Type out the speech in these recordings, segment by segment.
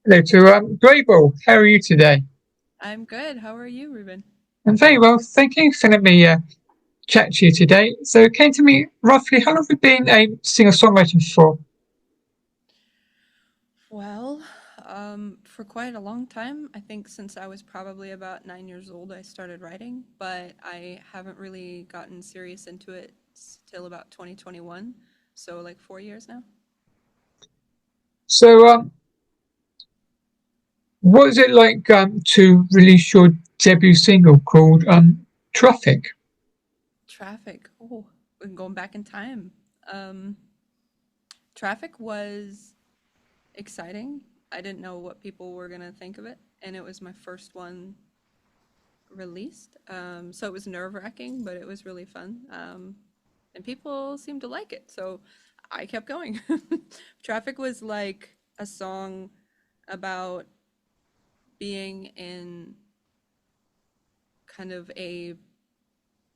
Hello to Grable. How are you today? I'm good. How are you, Ruben? I'm very well, thank you for letting me chat to you today. So it came to me roughly, how long have you been a singer-songwriter for? Well, for quite a long time, I think since I was probably about 9 years old, I started writing, but I haven't really gotten serious into it till about 2021. So, like 4 years now. So what is it like to release your debut single called Traffic? Traffic. Oh, we're going back in time. Um, Traffic was exciting. I didn't know what people were going to think of it, and it was my first one released. So it was nerve wracking, but it was really fun. And people seemed to like it. So I kept going. Traffic was like a song about being in kind of a,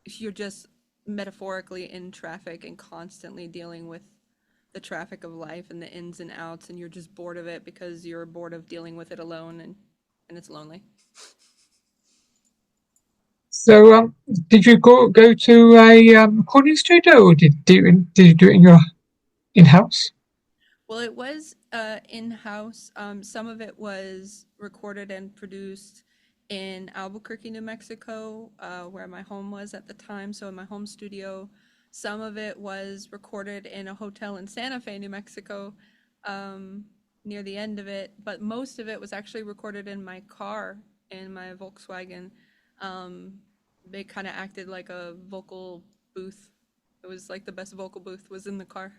you're just metaphorically in traffic and constantly dealing with the traffic of life and the ins and outs, and you're just bored of it because you're bored of dealing with it alone and it's lonely. So did you go to a recording studio or did you do it in your in-house? Well, it was in-house. Some of it was recorded and produced in Albuquerque, New Mexico, where my home was at the time. So in my home studio. Some of it was recorded in a hotel in Santa Fe, New Mexico, um, near the end of it. But most of it was actually recorded in my car, in my Volkswagen. Um, they kind of acted like a vocal booth. It was like the best vocal booth was in the car.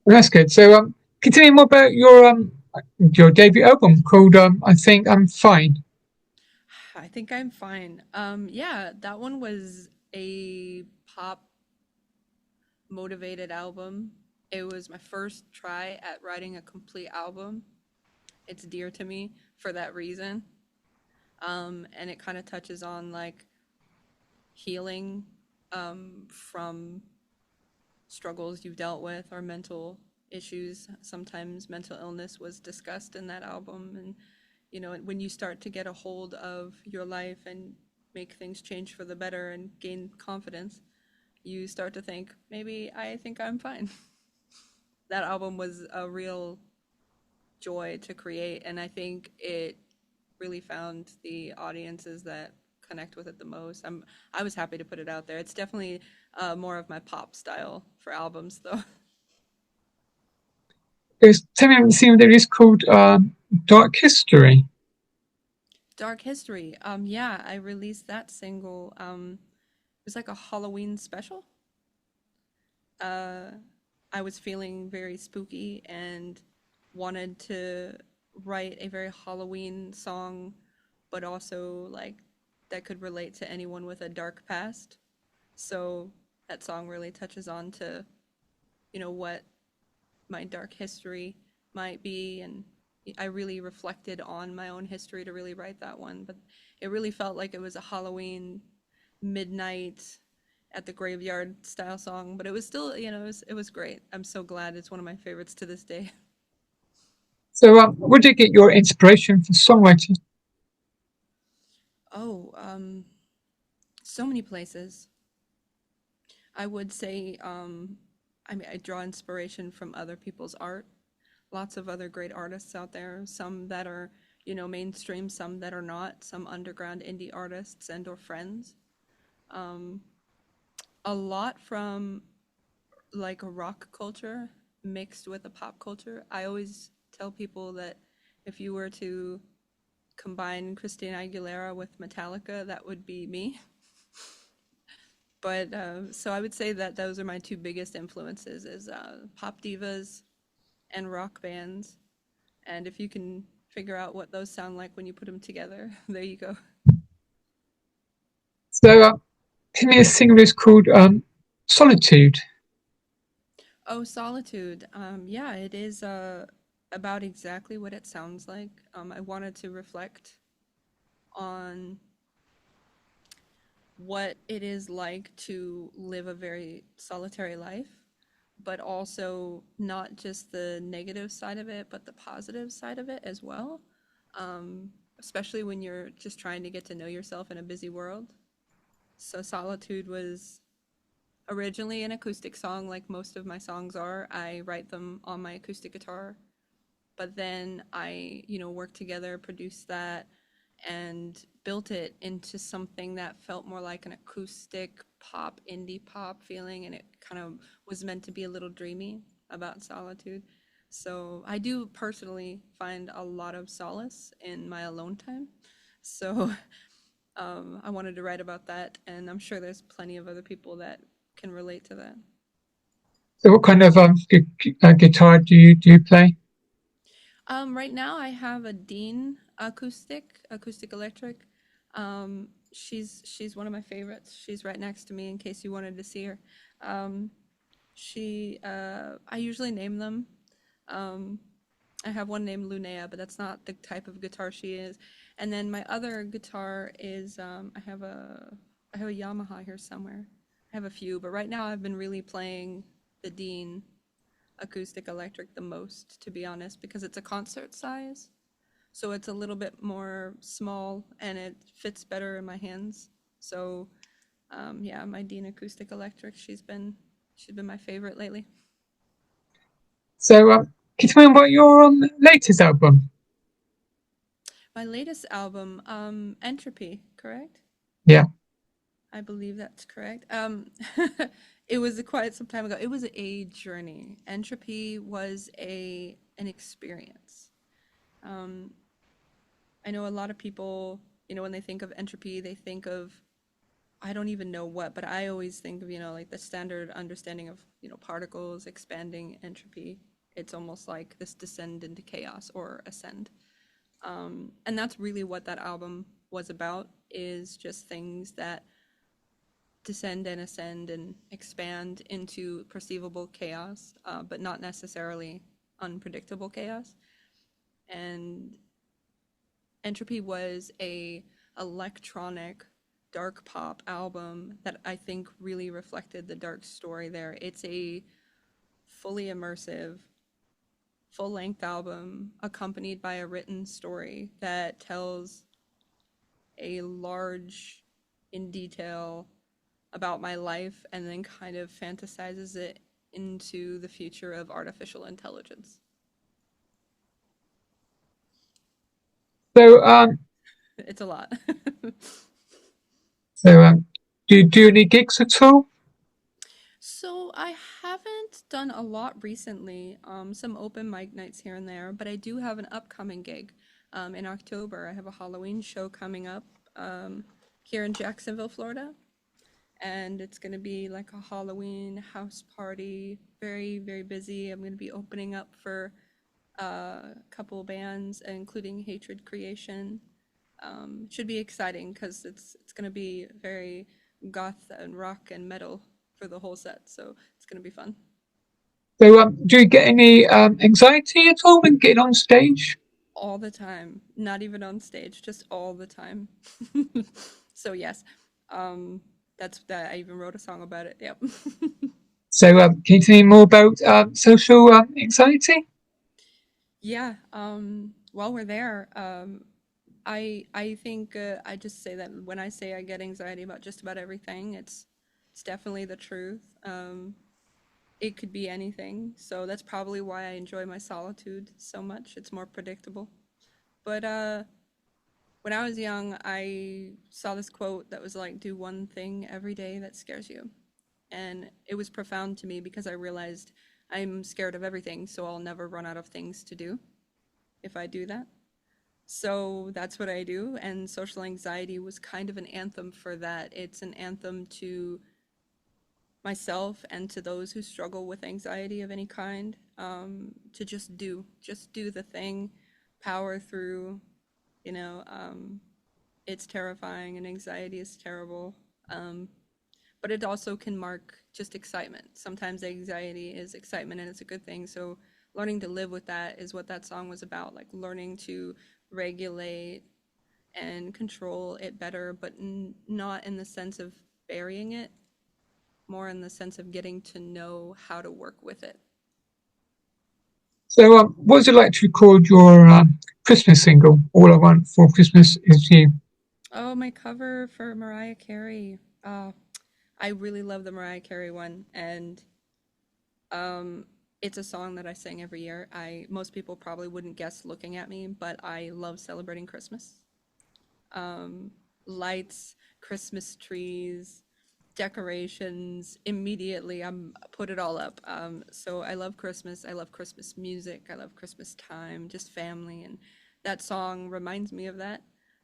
That's good. So can you tell me more about your debut album called I Think I'm Fine? I think I'm fine. Yeah, that one was a pop motivated album. It was my first try at writing a complete album. It's dear to me for that reason. And it kind of touches on like healing from struggles you've dealt with or mental issues. Sometimes mental illness was discussed in that album. And, you know, when you start to get a hold of your life and make things change for the better and gain confidence, you start to think, maybe I think I'm fine. That album was a real joy to create. And I think it really found the audiences that connect with it the most. I was happy to put it out there. It's definitely more of my pop style for albums, though. Tell me, see what it is called Dark History. Dark History. Yeah, I released that single. It was like a Halloween special. Uh, I was feeling very spooky and wanted to write a very Halloween song, but also like that could relate to anyone with a dark past. So that song really touches on to, you know, what my dark history might be, and I really reflected on my own history to really write that one. But it really felt like it was a Halloween midnight at the graveyard style song, but it was still, you know, it was great. I'm so glad it's one of my favorites to this day. So, where did you get your inspiration for songwriting? Oh, so many places. I would say, I mean, I draw inspiration from other people's art. Lots of other great artists out there, some that are, you know, mainstream, some that are not, some underground indie artists and or friends. Um, a lot from like a rock culture mixed with a pop culture. I always tell people that if you were to combine Christina Aguilera with Metallica, that would be me. But so I would say that those are my two biggest influences: is pop divas and rock bands. And if you can figure out what those sound like when you put them together, there you go. So, tell me a single is called Solitude. Oh, Solitude. Yeah, it is about exactly what it sounds like. I wanted to reflect on what it is like to live a very solitary life, but also not just the negative side of it, but the positive side of it as well. Um, Especially when you're just trying to get to know yourself in a busy world. So Solitude was originally an acoustic song, like most of my songs are. I write them on my acoustic guitar, but then I, worked together, produced that, and built it into something that felt more like an acoustic pop, indie pop feeling, and it kind of was meant to be a little dreamy about solitude. So I do personally find a lot of solace in my alone time. So I wanted to write about that, and I'm sure there's plenty of other people that can relate to that. So what kind of guitar do you play? Right now I have a Dean acoustic electric. She's one of my favorites. She's right next to me in case you wanted to see her. Um, I usually name them. Um, I have one named Lunea, but that's not the type of guitar she is. And then my other guitar is I have a Yamaha here somewhere. I have a few, but right now I've been really playing the Dean acoustic electric the most, to be honest, because it's a concert size. So it's a little bit more small and it fits better in my hands. So yeah, my Dean acoustic electric, she's been my favorite lately. So can you tell me about your latest album? My latest album, Entropy, correct? Yeah. I believe that's correct. It was quite some time ago. It was a journey. Entropy was a an experience. Um, I know a lot of people, when they think of entropy, they think of I don't even know what, but I always think of, like the standard understanding of, particles expanding entropy. It's almost like this descend into chaos or ascend. And that's really what that album was about, is just things that descend and ascend and expand into perceivable chaos, but not necessarily unpredictable chaos. And Entropy was a electronic dark pop album that I think really reflected the dark story there. It's a fully immersive, full length album accompanied by a written story that tells a large, in detail, about my life and then kind of fantasizes it into the future of artificial intelligence. So It's a lot. so do you do any gigs at all? So I haven't done a lot recently, some open mic nights here and there, but I do have an upcoming gig in October. I have a Halloween show coming up here in Jacksonville, Florida, and it's going to be like a Halloween house party, very, very busy. I'm going to be opening up for a couple bands, including Hatred Creation. Should be exciting because it's going to be very goth and rock and metal for the whole set, so it's going to be fun. So do you get any anxiety at all when getting on stage? All the time, not even on stage, just all the time. So yes, um, that's that. I even wrote a song about it. Yep. So can you tell me more about social anxiety? Yeah. While we're there, I think I just say that when I say I get anxiety about just about everything, it's definitely the truth. It could be anything. So that's probably why I enjoy my solitude so much. It's more predictable. But when I was young, I saw this quote that was like, do one thing every day that scares you. And it was profound to me because I realized I'm scared of everything, so I'll never run out of things to do if I do that. So that's what I do. And social anxiety was kind of an anthem for that. It's an anthem to myself and to those who struggle with anxiety of any kind, to just do the thing, power through. You know, it's terrifying and anxiety is terrible. Um, but it also can mark just excitement. Sometimes anxiety is excitement and it's a good thing. So learning to live with that is what that song was about, like learning to regulate and control it better, but not in the sense of burying it, more in the sense of getting to know how to work with it. So, what was it like to record your Christmas single? All I Want for Christmas Is You. Oh, my cover for Mariah Carey. I really love the Mariah Carey one, and um, it's a song that I sing every year. I Most people probably wouldn't guess looking at me, but I love celebrating Christmas. um, Lights, Christmas trees, decorations. Immediately, I'm put it all up. So I love Christmas. I love Christmas music. I love Christmas time, just family, and that song reminds me of that.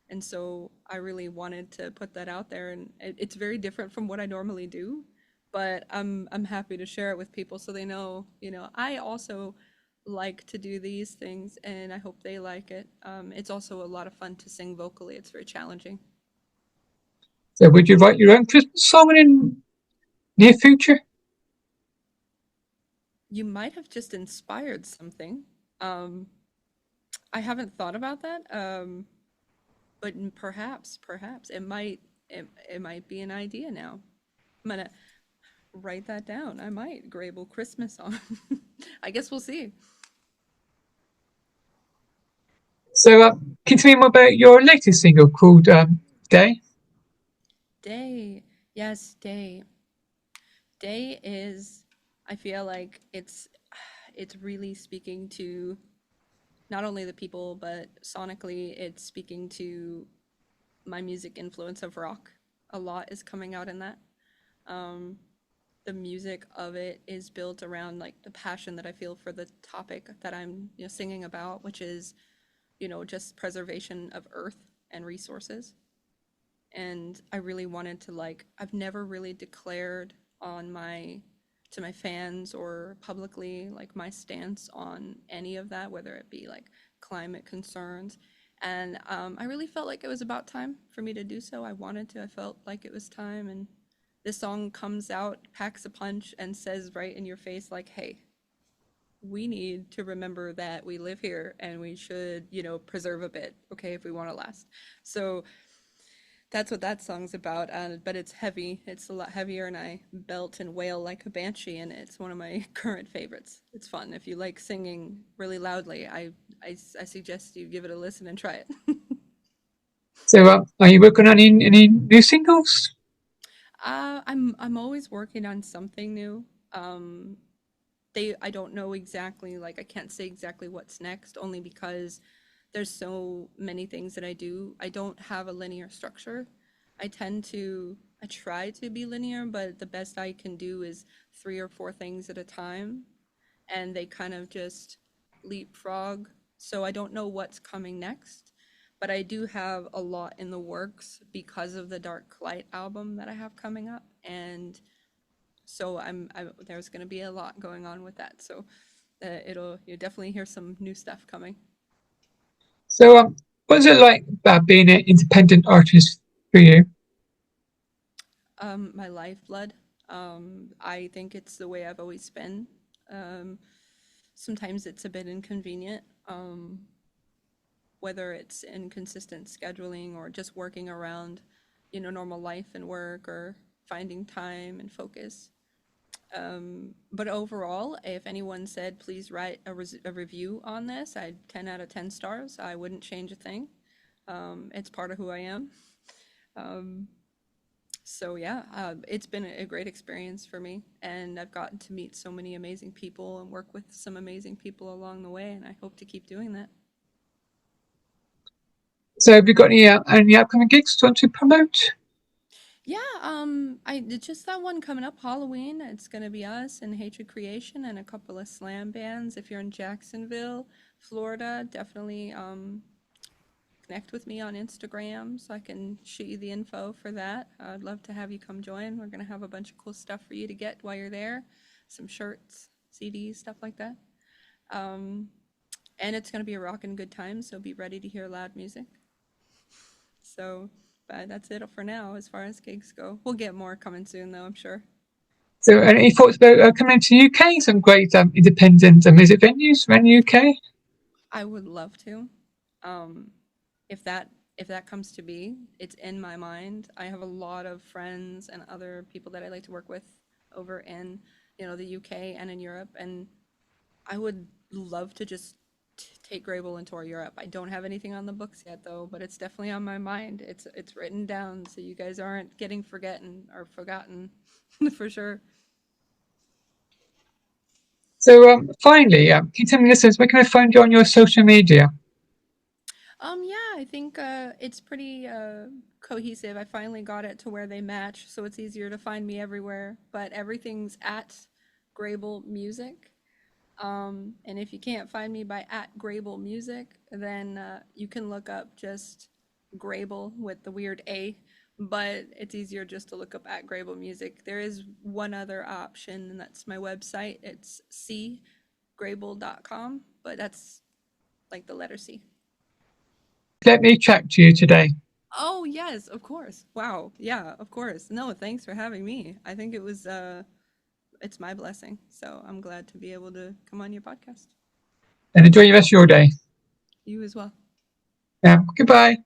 And so I really wanted to put that out there, and it's very different from what I normally do, but I'm happy to share it with people so they know, I also like to do these things and I hope they like it. It's also a lot of fun to sing vocally. It's very challenging. So, would you write your own Christmas song in near future? You might have just inspired something. Um, I haven't thought about that, but perhaps it might be an idea now. I'm gonna write that down. I might Grable Christmas song. I guess we'll see. So, can you tell me more about your latest single called Day? Day, yes, day. Day is. I feel like it's really speaking to not only the people, but sonically, it's speaking to my music influence of rock. A lot is coming out in that. Um, the music of it is built around like the passion that I feel for the topic that I'm singing about, which is just preservation of Earth and resources. And I really wanted to I've never really declared on my to my fans or publicly like my stance on any of that, whether it be like climate concerns. And I really felt like it was about time for me to do so. I wanted to. I felt like it was time, and this song comes out, packs a punch, and says right in your face, like, "Hey, we need to remember that we live here and we should, preserve a bit, okay, if we want to last." So that's what that song's about. But it's heavy. It's a lot heavier, and I belt and wail like a banshee, and it's one of my current favorites. It's fun. If you like singing really loudly, I suggest you give it a listen and try it. So, are you working on any new singles? I'm always working on something new. Um, I don't know exactly, like I can't say exactly what's next, only because there's so many things that I do. I don't have a linear structure. I try to be linear, but the best I can do is three or four things at a time, and they kind of just leapfrog. So I don't know what's coming next, but I do have a lot in the works because of the Dark Light album that I have coming up, and so there's going to be a lot going on with that. So you'll definitely hear some new stuff coming. So, what is it like being an independent artist for you? My lifeblood. I think it's the way I've always been. Um, Sometimes it's a bit inconvenient, whether it's inconsistent scheduling or just working around, normal life and work or finding time and focus. But overall, if anyone said, please write a review on this, I'd 10 out of 10 stars. I wouldn't change a thing. It's part of who I am. Um, so yeah, it's been a great experience for me, and I've gotten to meet so many amazing people and work with some amazing people along the way, and I hope to keep doing that. So, have you got any upcoming gigs you want to promote? Yeah, it's just that one coming up, Halloween. It's gonna be us and Hatred Creation and a couple of slam bands. If you're in Jacksonville, Florida, definitely connect with me on Instagram so I can shoot you the info for that. I'd love to have you come join. We're gonna have a bunch of cool stuff for you to get while you're there, some shirts, CDs, stuff like that. Um, and it's gonna be a rockin' good time, so be ready to hear loud music. So, but that's it for now as far as gigs go. We'll get more coming soon, though, I'm sure. So, any thoughts about coming to the UK? Some great independent music venues around the UK. I would love to. Um, if that comes to be, it's in my mind. I have a lot of friends and other people that I like to work with over in, the UK and in Europe, and I would love to just take Grable and tour Europe. I don't have anything on the books yet though, but it's definitely on my mind. It's written down so you guys aren't getting forgotten for sure. So, finally, can you tell me, listeners, where can I find you on your social media? Yeah, I think it's pretty cohesive. I finally got it to where they match, so it's easier to find me everywhere. But everything's at Grable Music. And if you can't find me by at Grable Music, then you can look up just Grable with the weird A, but it's easier just to look up at Grable Music. There is one other option, and that's my website. It's cgrable.com, but that's like the letter C. Let me chat to you today. Oh, yes, of course. Wow. Yeah, of course. No, thanks for having me. I think it's my blessing. So I'm glad to be able to come on your podcast. And enjoy the rest of your day. You as well. Yeah, goodbye.